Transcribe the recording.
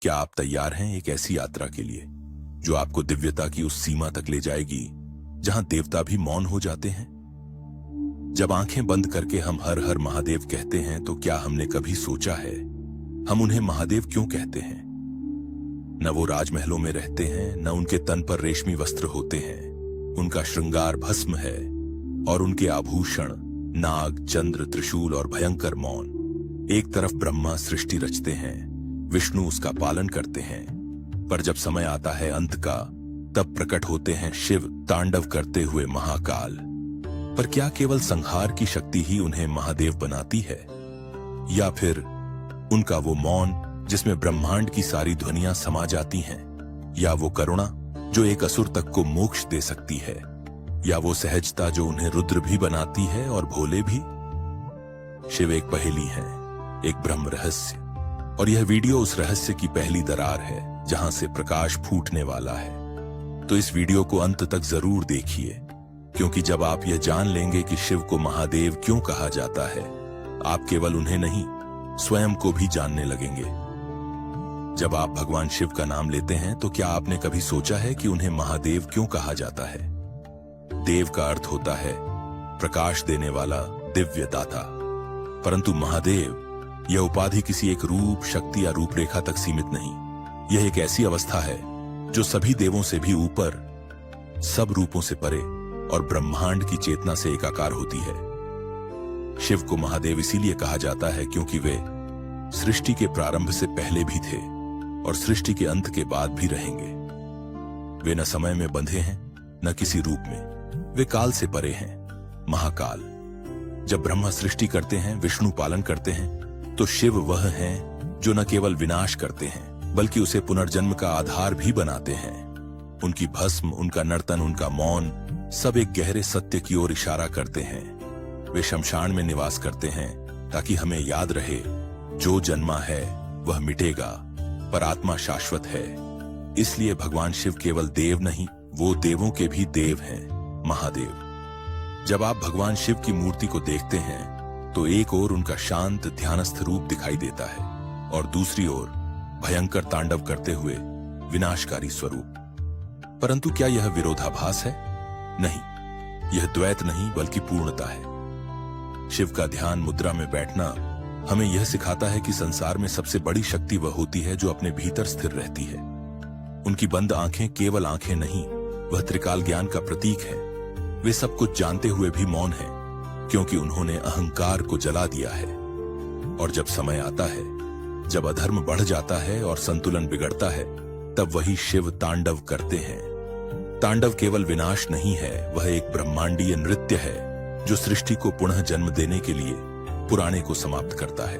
क्या आप तैयार हैं एक ऐसी यात्रा के लिए जो आपको दिव्यता की उस सीमा तक ले जाएगी जहां देवता भी मौन हो जाते हैं? जब आंखें बंद करके हम हर हर महादेव कहते हैं तो क्या हमने कभी सोचा है हम उन्हें महादेव क्यों कहते हैं? न वो राजमहलों में रहते हैं, न उनके तन पर रेशमी वस्त्र होते हैं। उनका श्रृंगार भस्म है और उनके आभूषण नाग, चंद्र, त्रिशूल और भयंकर मौन। एक तरफ ब्रह्मा सृष्टि रचते हैं, विष्णु उसका पालन करते हैं, पर जब समय आता है अंत का तब प्रकट होते हैं शिव तांडव करते हुए महाकाल। पर क्या केवल संहार की शक्ति ही उन्हें महादेव बनाती है, या फिर उनका वो मौन जिसमें ब्रह्मांड की सारी ध्वनियां समा जाती हैं, या वो करुणा जो एक असुर तक को मोक्ष दे सकती है, या वो सहजता जो उन्हें रुद्र भी बनाती है और भोले भी? शिव एक पहेली है, एक ब्रह्म रहस्य, और यह वीडियो उस रहस्य की पहली दरार है जहां से प्रकाश फूटने वाला है। तो इस वीडियो को अंत तक जरूर देखिए, क्योंकि जब आप यह जान लेंगे कि शिव को महादेव क्यों कहा जाता है, आप केवल उन्हें नहीं स्वयं को भी जानने लगेंगे। जब आप भगवान शिव का नाम लेते हैं तो क्या आपने कभी सोचा है कि उन्हें महादेव क्यों कहा जाता है? देव का अर्थ होता है प्रकाश देने वाला, दिव्य दाता। परंतु महादेव यह उपाधि किसी एक रूप, शक्ति या रूपरेखा तक सीमित नहीं। यह एक ऐसी अवस्था है जो सभी देवों से भी ऊपर, सब रूपों से परे और ब्रह्मांड की चेतना से एकाकार होती है। शिव को महादेव इसीलिए कहा जाता है क्योंकि वे सृष्टि के प्रारंभ से पहले भी थे और सृष्टि के अंत के बाद भी रहेंगे। वे न समय में बंधे हैं, न किसी रूप में। वे काल से परे हैं, महाकाल। जब ब्रह्मा सृष्टि करते हैं, विष्णु पालन करते हैं, तो शिव वह हैं जो न केवल विनाश करते हैं बल्कि उसे पुनर्जन्म का आधार भी बनाते हैं। उनकी भस्म, उनका नर्तन, उनका मौन सब एक गहरे सत्य की ओर इशारा करते हैं। वे शमशान में निवास करते हैं ताकि हमें याद रहे, जो जन्मा है वह मिटेगा, पर आत्मा शाश्वत है। इसलिए भगवान शिव केवल देव नहीं, वो देवों के भी देव हैं, महादेव। जब आप भगवान शिव की मूर्ति को देखते हैं तो एक ओर उनका शांत ध्यानस्थ रूप दिखाई देता है और दूसरी ओर भयंकर तांडव करते हुए विनाशकारी स्वरूप। परंतु क्या यह विरोधाभास है? नहीं, यह द्वैत नहीं बल्कि पूर्णता है। शिव का ध्यान मुद्रा में बैठना हमें यह सिखाता है कि संसार में सबसे बड़ी शक्ति वह होती है जो अपने भीतर स्थिर रहती है। उनकी बंद आंखें केवल आंखें नहीं, वह त्रिकाल ज्ञान का प्रतीक है। वे सब कुछ जानते हुए भी मौन हैं, क्योंकि उन्होंने अहंकार को जला दिया है। और जब समय आता है, जब अधर्म बढ़ जाता है और संतुलन बिगड़ता है, तब वही शिव तांडव करते हैं। तांडव केवल विनाश नहीं है, वह एक ब्रह्मांडीय नृत्य है जो सृष्टि को पुनः जन्म देने के लिए पुराने को समाप्त करता है।